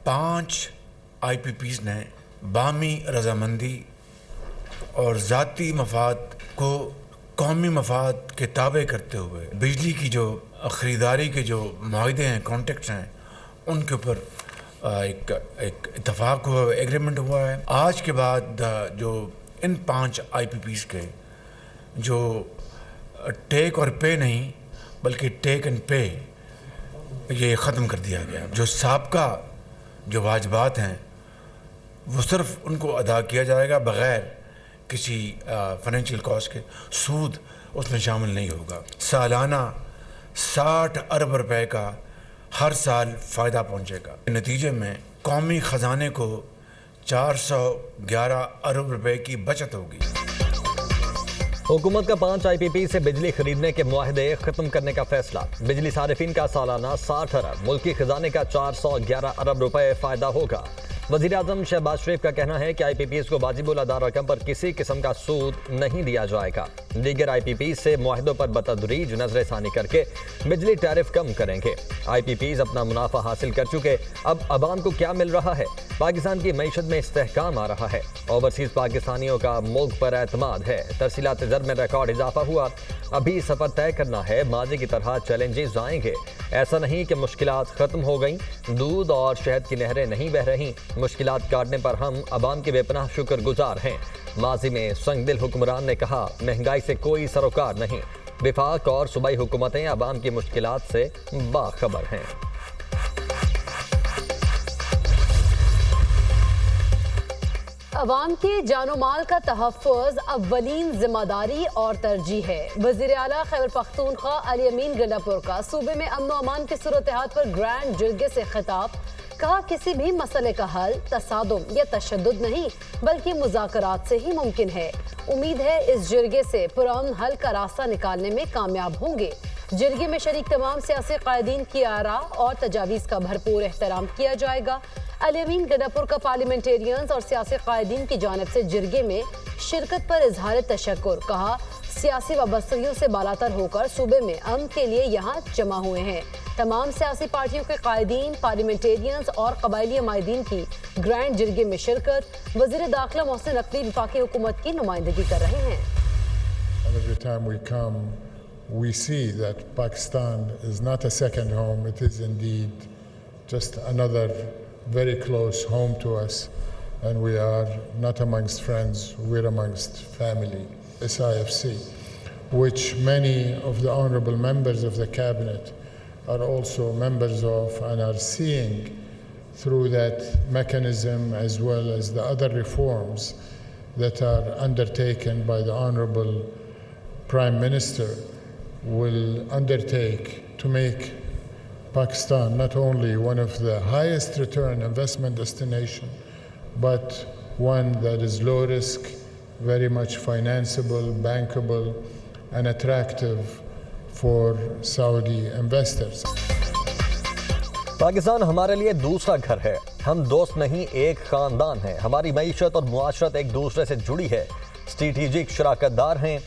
5 IPPs ने बामी रजामंदी और ज़ाती मफाद को कौमी मफाद के ताबे करते हुए बिजली की जो ख़रीदारी के जो माहदे हैं, कॉन्ट्रैक्ट्स हैं, उनके ऊपर एक इत्तफाक हुआ, एग्रीमेंट हुआ है। आज के बाद जो इन 5 IPPs के जो टेक और पे नहीं बल्कि टेक एंड पे ये ख़त्म कर दिया गया। जो साबका जो वाजिबात हैं वो सिर्फ उनको अदा किया जाएगा बग़ैर किसी फाइनेंशियल कॉस्ट के। सूद उसमें शामिल नहीं होगा। सालाना 60 अरब रुपए का हर साल फ़ायदा पहुंचेगा। नतीजे में कौमी ख़जाने को 411 अरब रुपए की बचत होगी। हुकूमत का 5 IPP से बिजली खरीदने के मुआहदे खत्म करने का फैसला। बिजली सारिफिन का सालाना 60 अरब, मुल्की खजाने का 411 अरब रुपए फायदा होगा। वज़ीर आज़म शहबाज शरीफ का कहना है कि IPPs को वाजिबुल अदा रकम पर किसी किस्म का सूद नहीं दिया जाएगा। दीगर IPPs से मुआहदों पर बतदरीज नजरसानी करके बिजली टैरिफ कम करेंगे। IPPs अपना मुनाफा हासिल कर चुके, अब अवाम को क्या मिल रहा है? पाकिस्तान की मईशत में इस्तेहकाम आ रहा है। ओवरसीज पाकिस्तानियों का मुल्क पर एतमाद है। तरसीलात ज़र में रिकॉर्ड इजाफा हुआ। अभी सफ़र तय करना है, माजी की तरह चैलेंजेस आएंगे। ऐसा नहीं कि मुश्किलात ख़त्म हो गई, दूध और शहद की नहरें नहीं बह रही। मुश्किलात काटने पर हम अवाम के बेपनाह शुक्रगुजार हैं। माजी में संगदिल हुक्मरान ने कहा, महंगाई से कोई सरोकार नहीं। विफाक और सूबाई हुकूमतें अवाम की मुश्किलात से बाखबर हैं। अवाम के जानो माल का तहफ़्फ़ुज़ अव्वलीन जिम्मेदारी और तरजीह है। वज़ीर आला खैबर पख्तूनख्वा अली अमीन गंडापुर का सूबे में अमन व अमान की सूरत हाल पर ग्रैंड जरगे से खिताब। कहा, किसी भी मसले का हल तसादुम या तशद्दुद नहीं बल्कि मुज़ाकरात से ही मुमकिन है। उम्मीद है इस जरगे से पुरअमन हल का रास्ता निकालने में कामयाब होंगे। जरगे में शरीक तमाम सियासी कायदीन की आरा और तजावीज़ का भरपूर एहतराम किया जाएगा। अली अमीन गंडापुर का पार्लियामेंटेरियंस और सियासी कायदीन की जानिब से जरगे में शिरकत पर इजहार तशक्कुर। कहा, सियासी वाबस्तगियों से बालातर होकर सूबे में अमन के लिए यहाँ जमा हुए हैं। तमाम सियासी पार्टियों के कायदीन, पार्लियामेंटेरियंस और कबायली अमायदीन की ग्रैंड जरगे में शिरकत। वज़ीर दाखिला मोहसिन नकवी वफाकी हुकूमत की नुमाइंदगी कर रहे हैं। Every time we come, we see that Pakistan is not a second home. It is indeed just another very close home to us, and we are not amongst friends, we're amongst family. SIFC, which many of the honorable members of the cabinet are also members of and are seeing through that mechanism, as well as the other reforms that are undertaken by the honorable Prime Minister, will undertake to make Pakistan not only one of the highest return investment destination, but one that is low risk, very much financeable, bankable, and attractive for Saudi investors. Pakistan हमारे लिए दूसरा घर है। हम दोस्त नहीं, एक खानदान है। हमारी मईशत और मुआशरत एक दूसरे से जुड़ी है। स्ट्रेटेजिक शराकतदार हैं।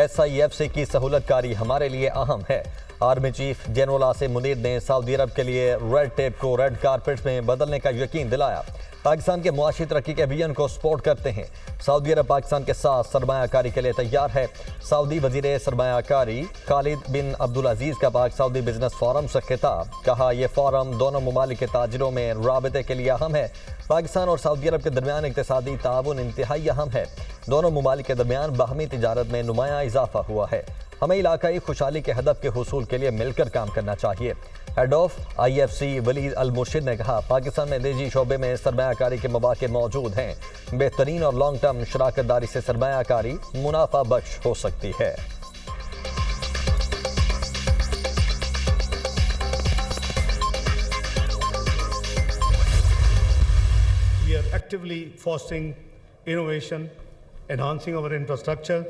SIFC की सहूलतकारी हमारे लिए अहम है। Army chief general Asim Munir ने सऊदी अरब के लिए रेड टेप को रेड कारपेट में बदलने का यकीन दिलाया। पाकिस्तान के मुआशी तरक्की के विजन को सपोर्ट करते हैं। सऊदी अरब पाकिस्तान के साथ सरमायाकारी के लिए तैयार है। सऊदी वजीर सरमायाकारी खालिद बिन अब्दुल अजीज का पाक सऊदी बिजनेस फोरम से खिताब। कहा, यह फोरम दोनों ममालिक के ताजिरों में राबते के लिए अहम है। पाकिस्तान और सऊदी अरब के दरमियान इक्तिसादी ताउन इंतहाई अहम है। दोनों ममालिक के दरमियान बाहमी तिजारत में नुमाया इजाफा हुआ है। हमें इलाकाई खुशहाली के हदफ के हुसूल के लिए मिलकर काम करना चाहिए। हेड ऑफ IFC वलीद अल मुर्शिद ने कहा, पाकिस्तान में निजी शोबे में सरमायाकारी के मौके मौजूद हैं। बेहतरीन और लॉन्ग टर्म शराकतदारी से सरमायाकारी मुनाफा बख्श हो सकती है। We are actively fostering innovation, enhancing our infrastructure,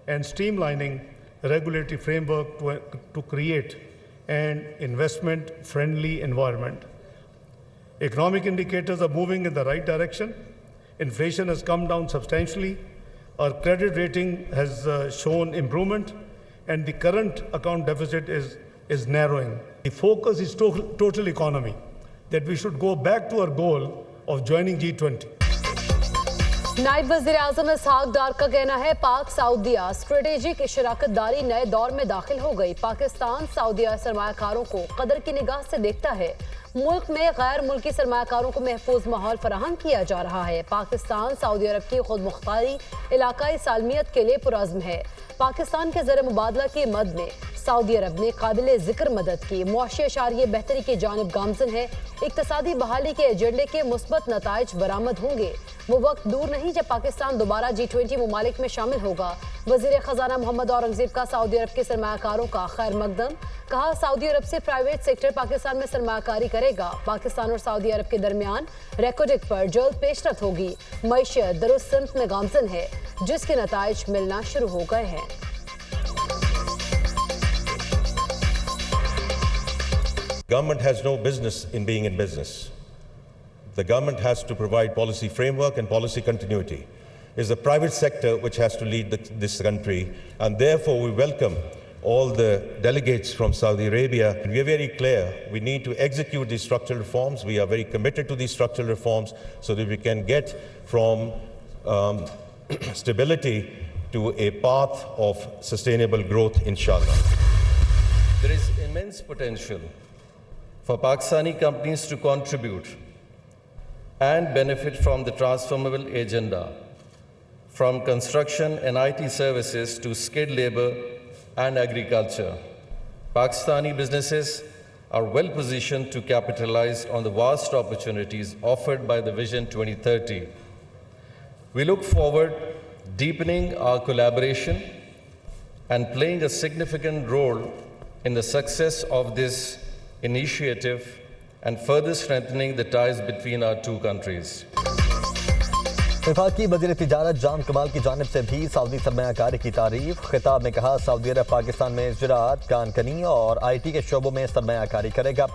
and streamlining regulatory framework to create an investment-friendly environment. Economic indicators are moving in the right direction. Inflation has come down substantially. Our credit rating has shown improvement, and the current account deficit is narrowing. The focus is total economy. that we should go back to our goal of joining G20. नायब वज़ीर आज़म इसहाक डार का कहना है पाक सऊदीया strategic शराकतदारी नए दौर में दाखिल हो गई। पाकिस्तान सऊदीया सरमायाकारों को कदर की निगाह से देखता है। मुल्क में गैर मुल्की सरमायाकारों को महफूज माहौल फराहम किया जा रहा है। पाकिस्तान सऊदी अरब की खुद मुख्तारी इलाकाई सालमियत के लिए पुरज़्म है। पाकिस्तान के ज़र मुबादला की मद में सऊदी अरब ने काबिल ज़िक्र मदद की। मुआशी अशारिये बेहतरी की जानिब गामज़न है। इक़्तिसादी बहाली के एजेंडे के मुस्बत नताइज बरामद होंगे। वो वक्त दूर नहीं जब पाकिस्तान दोबारा G20 ममालिक में शामिल होगा। वज़ीर ख़जाना मोहम्मद औरंगज़ेब का सऊदी अरब के सरमायाकारों का खैर मकदम। कहा सऊदी अरब से प्राइवेट सेक्टर पाकिस्तान में सरमायाकारी करेगा। पाकिस्तान और सऊदी अरब के दरमियान रेकोर्डिक पर जल्द पेशरफ होगी। मईशत दुरुस्त सिमत में गामज़न है जिसके नताइज मिलना शुरू हो गए हैं। Government has no business in being in business. The government has to provide policy framework and policy continuity. It's the private sector which has to lead this country, and therefore we welcome all the delegates from Saudi Arabia. We are very clear, we need to execute these structural reforms. We are very committed to these structural reforms so that we can get from stability to a path of sustainable growth, inshallah. There is immense potential for Pakistani companies to contribute and benefit from the transformable agenda, from construction and IT services to skilled labor and agriculture. Pakistani businesses are well positioned to capitalize on the vast opportunities offered by the Vision 2030. We look forward deepening our collaboration and playing a significant role in the success of this initiative and further strengthening the ties between our two countries. वफाकी वज़ीर तिजारत जाम कमाल की जानिब से भी Saudi सरमायाकारी की तारीफ। खिताब में कहा सऊदी अरब पाकिस्तान में ज़राअत, कानकनी और IT के शोबों में सरमायाकारी करेगा।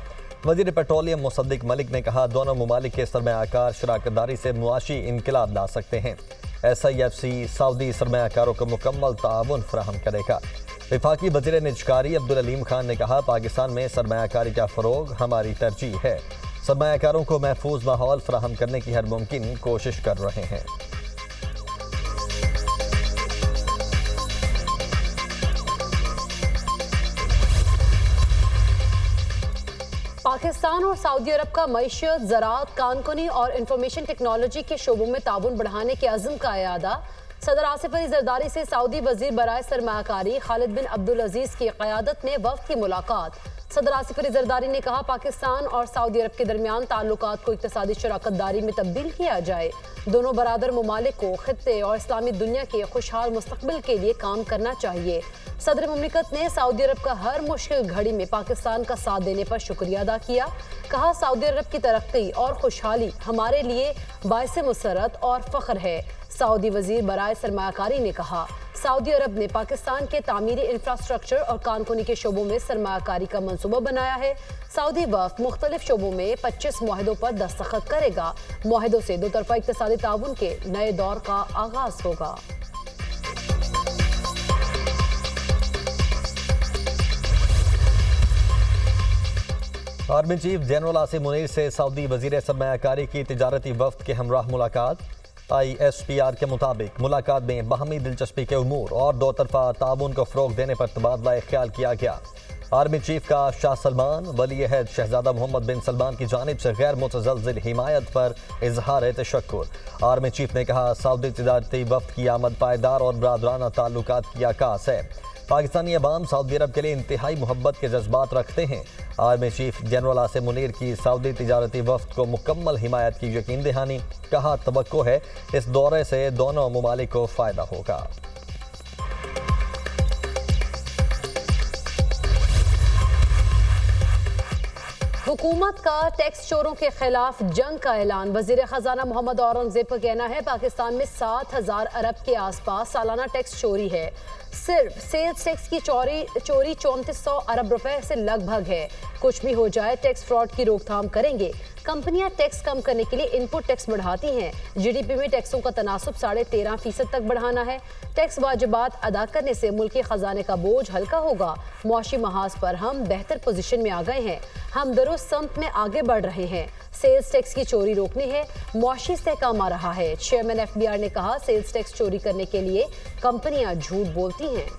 वज़ीर पेट्रोलियम मुसद्दिक मलिक ने कहा दोनों ममालिक के सरमायाकार शराकतदारी से मुआशी इनकलाब ला सकते हैं। SIFC सऊदी सरमायाकारों को मुकम्मल ताउन फराहम करेगा। वफाकी वज़ीर निजकारी अब्दुल अलीम खान ने कहा पाकिस्तान में सरमायाकारी का फ़रोग हमारी तरजीह है। सरमायाकारों को महफूज माहौल फराहम करने की हर मुमकिन कोशिश कर रहे हैं। पाकिस्तान और सऊदी अरब का मईशत, ज़राअत, कानकुनी और इंफॉर्मेशन टेक्नोलॉजी के शोबों में ताउन बढ़ाने के अज़्म का इयादा। सदर आसिफ अली जरदारी से सऊदी वज़ीर बराए सरमायाकारी खालिद बिन अब्दुल अजीज़ की क़यादत में वफ़द की मुलाकात। सदर आसिफ अली जरदारी ने कहा पाकिस्तान और सऊदी अरब के दरमियान ताल्लुकात को इक़्तिसादी शराकतदारी में तब्दील किया जाए। दोनों बरादर ममालिक को खित्ते और इस्लामी दुनिया के खुशहाल मुस्तक़बिल के लिए काम करना चाहिए। सदर मुमलिकत ने सऊदी अरब का हर मुश्किल घड़ी में पाकिस्तान का साथ देने पर शुक्रिया अदा किया। कहा सऊदी अरब की तरक्की और खुशहाली हमारे लिए बाइसे मुसरत और फ़ख्र है। सऊदी वज़ीर बराए सरमायाकारी ने कहा सऊदी अरब ने पाकिस्तान के तामीरी इंफ्रास्ट्रक्चर और कानकुनी के शोबों में सरमायाकारी का मंसूबा बनाया है। सऊदी वफ़द मुख्तलिफ शोबों में 25 मुआहदों पर दस्तखत करेगा। मुआहदों से दो तरफ़ा इक़्तिसादी ताउन के नए दौर का आगाज़ होगा। Army chief general Asim Munir से सऊदी वज़ीर सरमायाकारी की तिजारती वफ़द के हमराह मुलाकात। ISPR के मुताबिक मुलाकात में बाहमी दिलचस्पी के उमूर और दो तरफा ताउन को फ़रोग देने पर तबादला ख्याल किया गया। आर्मी चीफ का शाह सलमान वली अहद शहजादा मोहम्मद बिन सलमान की जानिब से गैर मुतज़लज़िल हिमायत पर इजहार तशक्कुर। आर्मी चीफ ने कहा सऊदी तिजारती वफ़द की आमद पायदार और बरादराना ताल्लुकात की आकाश है। पाकिस्तानी अवाम सऊदी अरब के लिए इंतहाई मोहब्बत के जज्बात रखते हैं। Army chief general Asim Munir की सऊदी तिजारती वफ़द को मुकम्मल हिमायत की यकीन दहानी। कहा तवक्को है इस दौरे से दोनों ममालिक को फ़ायदा होगा। हुकूमत का टैक्स चोरों के खिलाफ जंग का ऐलान। वज़ीर ख़जाना मोहम्मद औरंगज़ेब का कहना है पाकिस्तान में 7,000 अरब के आसपास सालाना टैक्स चोरी है। सिर्फ सेल्स टैक्स की चोरी 3400 अरब रुपए से लगभग है। कुछ भी हो जाए टैक्स फ्रॉड की रोकथाम करेंगे। कंपनियां टैक्स कम करने के लिए इनपुट टैक्स बढ़ाती हैं। जीडीपी में टैक्सों का तनासुब 13.5% तक बढ़ाना है। टैक्स वाजिबात अदा करने से मुल्की खजाने का बोझ हल्का होगा। मुआशी महाज पर हम बेहतर पोजीशन में आ गए हैं। हम दुरुस्त सम्त में आगे बढ़ रहे हैं। सेल्स टैक्स की चोरी रोकनी है। मुआशी इस्तेहकाम आ रहा है। चेयरमैन FBR ने कहा, सेल्स टैक्स चोरी करने के लिए कंपनियां झूठ बोलती हैं।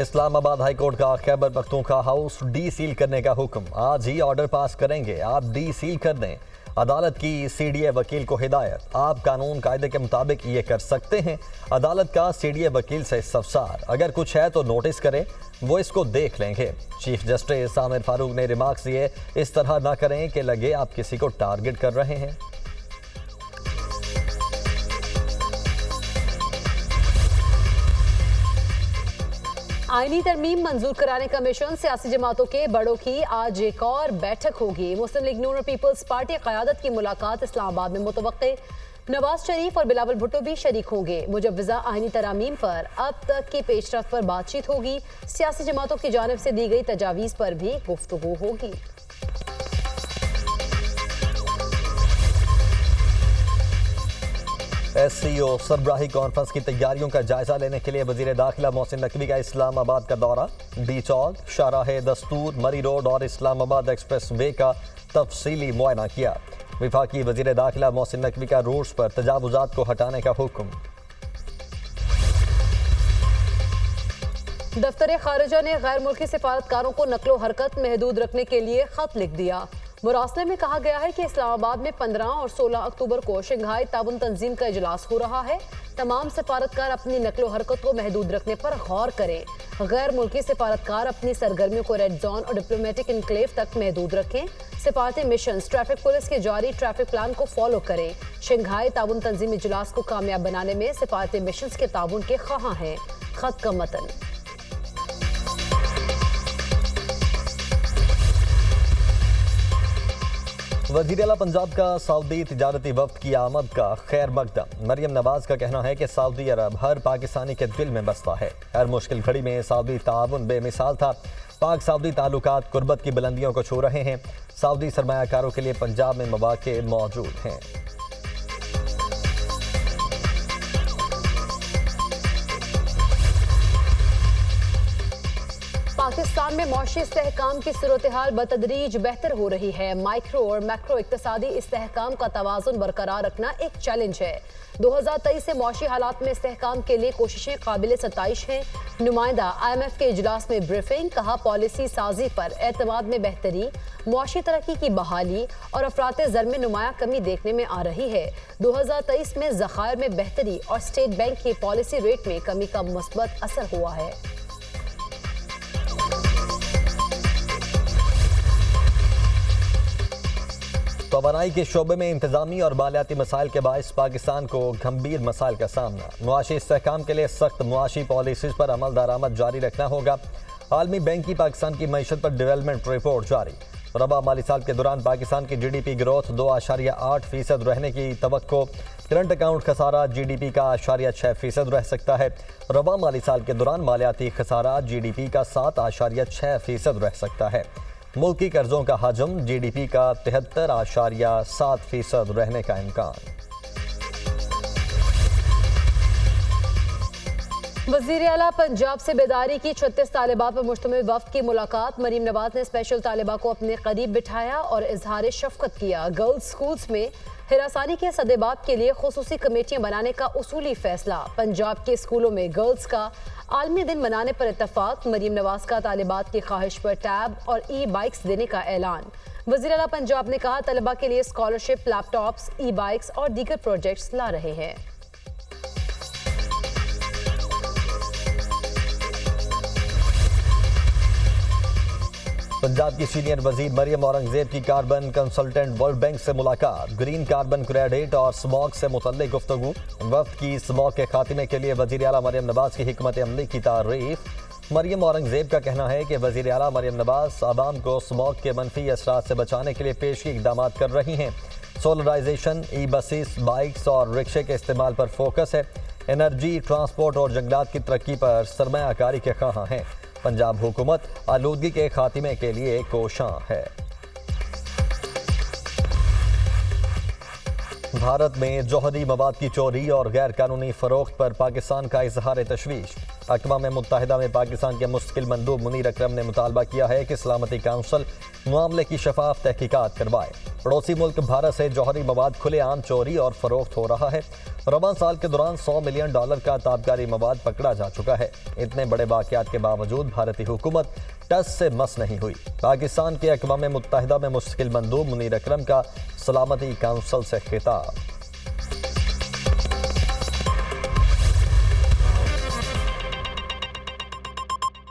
इस्लामाबाद हाई कोर्ट का Khyber Pakhtunkhwa house D seal करने का हुक्म। आज ही ऑर्डर पास करेंगे, आप डी सील कर दें। अदालत की CDA वकील को हिदायत, आप कानून कायदे के मुताबिक ये कर सकते हैं। अदालत का CDA वकील से इस्तफसार, अगर कुछ है तो नोटिस करें, वो इसको देख लेंगे। चीफ जस्टिस आमिर फारूक ने रिमार्क्स दिए, इस तरह ना करें कि लगे आप किसी को टारगेट कर रहे हैं। आईनी तरमीम मंजूर कराने का मिशन, सियासी जमातों के बड़ों की आज एक और बैठक होगी। मुस्लिम लीग नून और पीपल्स पार्टी क़यादत की मुलाकात इस्लामाबाद में मुतवक्के। नवाज शरीफ और बिलावल भुट्टो भी शरीक होंगे। मुजव्वज़ा आईनी तरामीम पर अब तक की पेशरफ्त पर बातचीत होगी। सियासी जमातों की जानिब से दी गई तजावीज़ पर भी गुफ्तगू होगी। SCO सरबराही कॉन्फ्रेंस की तैयारियों का जायजा लेने के लिए वजीर दाखिला मोहसिन नकवी का इस्लामाबाद का दौरा। डी चौक, शाहराह दस्तूर, मरी रोड और इस्लामाबाद एक्सप्रेस वे का तफसीली मुआयना किया। विफाकी वजीर दाखिला मोहसिन नकवी का रूट्स पर तजावुजात को हटाने का हुक्म। दफ्तर खारिजा ने गैर मुल्की सिफारतकारों को नकलो हरकत महदूद रखने के लिए खत लिख दिया। मुरासले में कहा गया है कि इस्लामाबाद में 15 और 16 अक्टूबर को शंघाई ताउन तंजीम का इजलास हो रहा है। तमाम सिफारतकार अपनी नकलो हरकत को महदूद रखने पर गौर करें। गैर मुल्की सिफारतकार अपनी सरगर्मियों को रेड जोन और डिप्लोमेटिक इनक्लेव तक महदूद रखें। सिफारती मिशन ट्रैफिक पुलिस के जारी ट्रैफिक प्लान को फॉलो करें। शंघाई ताउन तंजीम इजलास को कामयाब बनाने में सिफारती मिशन के ताउन के ख्वाह हैं। खत का मतन। वज़ीर आला पंजाब का सऊदी तिजारती वफ्द की आमद का खैर मकदम। मरियम नवाज का कहना है कि सऊदी अरब हर पाकिस्तानी के दिल में बसता है। हर मुश्किल घड़ी में सऊदी ताउन बेमिसाल था। पाक सऊदी ताल्लुकात कुर्बत की बुलंदियों को छू रहे हैं। सऊदी सरमायाकारों के लिए पंजाब में मौके मौजूद हैं। पाकिस्तान में मौशी इस्तेहकाम की सूरत-ए-हाल बतदरीज बेहतर हो रही है। माइक्रो और मैक्रो इक्तसादी इस्तेहकाम का तवाज़ुन बरकरार रखना एक चैलेंज है। 2023 से मौशी हालात में इस्तेहकाम के लिए कोशिशें काबिल सताइश हैं। नुमाइंदा IMF के इजलास में ब्रीफिंग, कहा पॉलिसी साजी पर एतमाद में बेहतरी, मौशी तरक्की की बहाली और अफराते ज़र में नुमाया कमी देखने में आ रही है। 2023 में ज़खायर में बेहतरी और स्टेट बैंक की पॉलिसी रेट में कमी का मुस्बत असर हुआ है। तवानाई के शोबे में इंतजामी और मालियाती मसाइल के बायस पाकिस्तान को गंभीर मसाइल का सामना। मुआशी इस्तेहकाम के लिए सख्त मुआशी पॉलिसीज पर अमल दरामद जारी रखना होगा। आलमी बैंक की पाकिस्तान की मईशत पर डेवलपमेंट रिपोर्ट जारी। रबा माली साल के दौरान पाकिस्तान की GDP ग्रोथ 2.8% रहने की तवक्को। करंट अकाउंट खसारा GDP का 8.6% रह सकता है। रबा माली साल के दौरान मालियाती खसारा GDP का 7.6% रह सकता है। मुल्की कर्जों का हजम GDP का 73.7% रहने का इम्कान। वज़ीर आला पंजाब से बेदारी की 36 तालिबात पर मुश्तमिल वफ्द की मुलाकात। मरीम नवाज ने स्पेशल तालिबा को अपने करीब बिठाया और इजहार शफकत किया। गर्ल्स स्कूल्स में हिरासानी के सदेबात के लिए खुसूसी कमेटियां बनाने का उसूली फैसला। पंजाब के स्कूलों में गर्ल्स का आलमी दिन मनाने पर इत्तफाक। मरीम नवाज का तालिबात की ख्वाहिश पर टैब और ई-बाइक्स देने का ऐलान। वज़ीर आला पंजाब ने कहा तलबा के लिए स्कॉलरशिप, लैपटॉप्स, ई-बाइक्स और दीगर प्रोजेक्ट्स ला रहे हैं। पंजाब की सीनियर वजीर मरियम औरंगजेब की कार्बन कंसल्टेंट वर्ल्ड बैंक से मुलाकात। ग्रीन कार्बन क्रेडिट और स्मॉग से मुतल्लिक गुफ्तगू। वफ्द की स्मॉग के खात्मे के लिए वजीर आला मरियम नवाज की हिकमत अमली की तारीफ। मरियम औरंगजेब का कहना है कि वजीर आला मरियम नवाज आवाम को स्मॉग के मनफी असरात से बचाने के लिए पेशी इकदाम कर रही हैं। सोलराइजेशन, ई बसेस, बाइक्स और रिक्शे के इस्तेमाल पर फोकस है। एनर्जी, ट्रांसपोर्ट और जंगलात की तरक्की पर सरमायाकारी के ख्वाह हैं। पंजाब हुकूमत आलूदगी के खात्मे के लिए कोशां है। भारत में जौहरी मवाद की चोरी और गैर कानूनी फरोख्त पर पाकिस्तान का इजहार तशवीश। अक़वाम मुत्तहिदा में पाकिस्तान के मुस्तकिल मंदूब मुनीर अकरम ने मुतालबा किया है कि सलामती काउंसिल मामले की शफाफ तहकीकात करवाए। पड़ोसी मुल्क भारत से जौहरी मवाद खुलेआम चोरी और फरोख्त हो रहा है। रमज़ान साल के दौरान $100 मिलियन का ताबकारी मवाद पकड़ा जा चुका है। इतने बड़े वाक़यात के बावजूद भारतीय हुकूमत टस से मस नहीं हुई। पाकिस्तान के अक़वाम मुत्तहिदा में मुस्तकिल मंदूब मुनीर अकरम का सलामती काउंसिल से खिताब।